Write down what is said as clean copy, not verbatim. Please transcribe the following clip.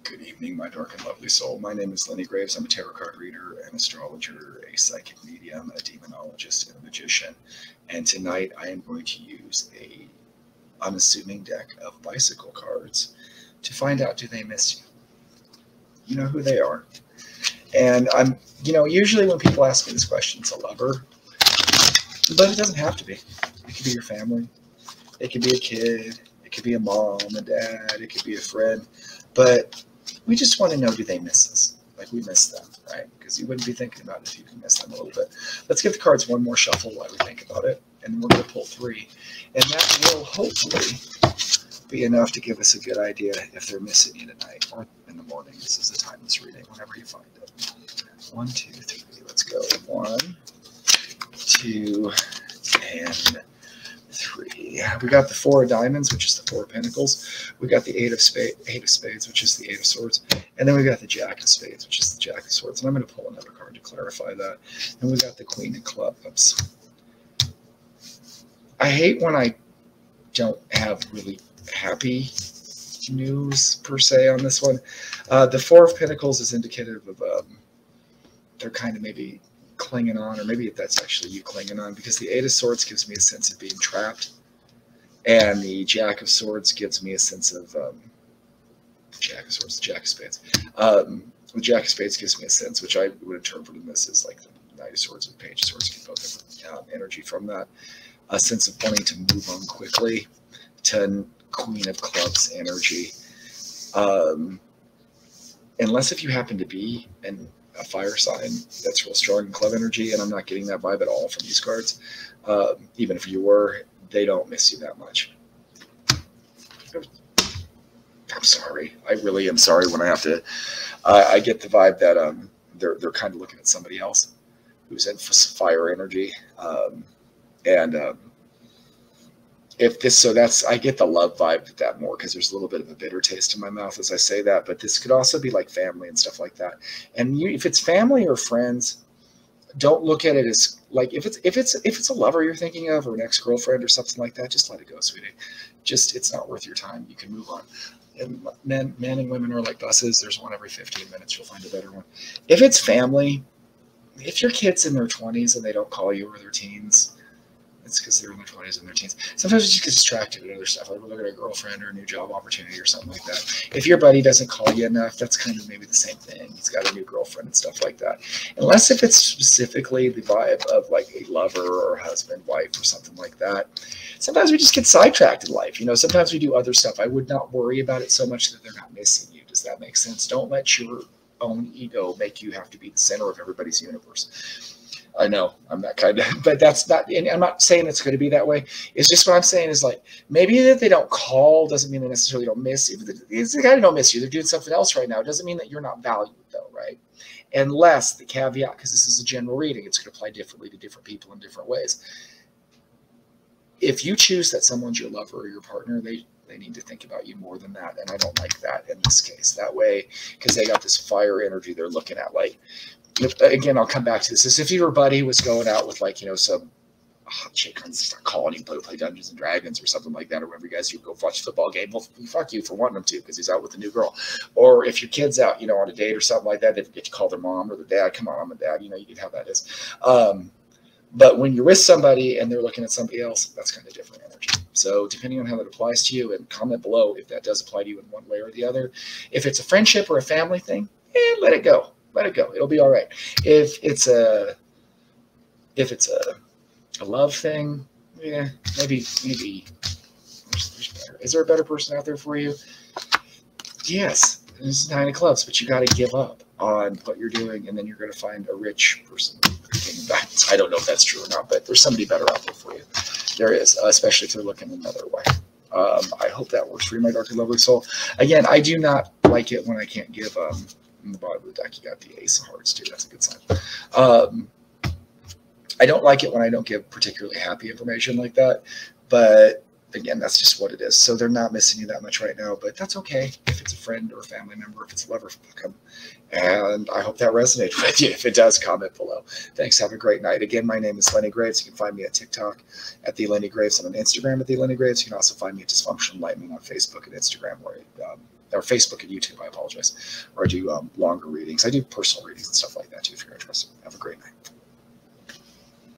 Good evening, my dark and lovely soul. My name is Lenny Graves. I'm a tarot card reader, an astrologer, a psychic medium, a demonologist, and a magician. And tonight I am going to use a unassuming deck of bicycle cards to find out, do they miss you? You know who they are. And usually when people ask me this question, it's a lover, but it doesn't have to be. It could be your family. It could be a kid. It could be a mom, a dad. It could be a friend. But we just want to know, do they miss us? Like we miss them, right? Because you wouldn't be thinking about it if you could miss them a little bit. Let's give the cards one more shuffle while we think about it. And we're going to pull three. And that will hopefully be enough to give us a good idea if they're missing you tonight or in the morning. This is a timeless reading, whenever you find it. 1, 2, 3. Let's go. 1, 2, and 3. We got the 4 of diamonds, which is the 4 of pentacles. We got the 8 of spades, which is the 8 of swords. And then we got the jack of spades, which is the jack of swords. And I'm going to pull another card to clarify that. And we got the queen of clubs. I hate when I don't have really happy news per se on this one. The 4 of pentacles is indicative of they're kind of maybe clinging on, or maybe that's actually you clinging on, because the 8 of swords gives me a sense of being trapped, and the jack of swords gives me a sense of the jack of swords, the jack of spades. The jack of spades gives me a sense, which I would interpret in this as like the knight of swords and page of swords get both different energy from that. A sense of wanting to move on quickly, to queen of clubs energy. Unless if you happen to be in a fire sign that's real strong in club energy, and I'm not getting that vibe at all from these cards. Even if you were, they don't miss you that much. I'm sorry. I really am sorry when I have to. I get the vibe that they're kind of looking at somebody else who's in fire energy, if this, so that's, I get the love vibe with that more, because there's a little bit of a bitter taste in my mouth as I say that, but this could also be like family and stuff like that. And if it's family or friends, don't look at it as like, if it's a lover you're thinking of, or an ex-girlfriend or something like that, just let it go, sweetie. Just, it's not worth your time. You can move on. And men and women are like buses. There's one every 15 minutes. You'll find a better one. If it's family, if your kid's in their 20s and they don't call you, or their teens, it's because they're in their 20s and their teens. Sometimes you just get distracted with other stuff, like we're looking at a girlfriend or a new job opportunity or something like that. If your buddy doesn't call you enough, that's kind of maybe the same thing. He's got a new girlfriend and stuff like that. Unless if it's specifically the vibe of like a lover or husband, wife, or something like that. Sometimes we just get sidetracked in life. Sometimes we do other stuff. I would not worry about it so much that they're not missing you. Does that make sense? Don't let your own ego make you have to be the center of everybody's universe. I know I'm that kind of, but that's not, and I'm not saying it's going to be that way. It's just what I'm saying is like, maybe that they don't call doesn't mean they necessarily don't miss you. It's the guy who don't miss you. They're doing something else right now. It doesn't mean that you're not valued though, right? Unless the caveat, because this is a general reading, it's going to apply differently to different people in different ways. If you choose that someone's your lover or your partner, they need to think about you more than that. And I don't like that in this case. That way, because they got this fire energy they're looking at, like, again, I'll come back to this. If your buddy was going out with like, some hot chick and start calling him, play Dungeons and Dragons or something like that, or whenever you guys go watch a football game, well, fuck you for wanting him to, because he's out with a new girl. Or if your kid's out, on a date or something like that, they forget to call their mom or their dad. Come on, I'm a dad. You get how that is. But when you're with somebody and they're looking at somebody else, that's kind of different energy. So depending on how that applies to you, and comment below if that does apply to you in one way or the other. If it's a friendship or a family thing, let it go. Let it go. It'll be all right. If it's a love thing, yeah, maybe there's better. Is there a better person out there for you? Yes, this is 9 of clubs, but you got to give up on what you're doing, and then you're going to find a rich person. I don't know if that's true or not, but there's somebody better out there for you. There is, especially if they're looking another way. I hope that works for you, my dark and lovely soul. Again, I do not like it when I can't give in the bottom of the deck, you got the Ace of Hearts too. That's a good sign. I don't like it when I don't give particularly happy information like that, but again, that's just what it is. So they're not missing you that much right now, but that's okay. If it's a friend or a family member, if it's a lover, fuck them. And I hope that resonated with you. If it does, comment below. Thanks. Have a great night. Again, my name is Lenny Graves. You can find me at TikTok at The Lenny Graves and on Instagram at The Lenny Graves. You can also find me at Dysfunctional Lightning on Facebook and Instagram, where or Facebook and YouTube. I apologize. Or I do longer readings. I do personal readings and stuff like that too if you're interested. Have a great night.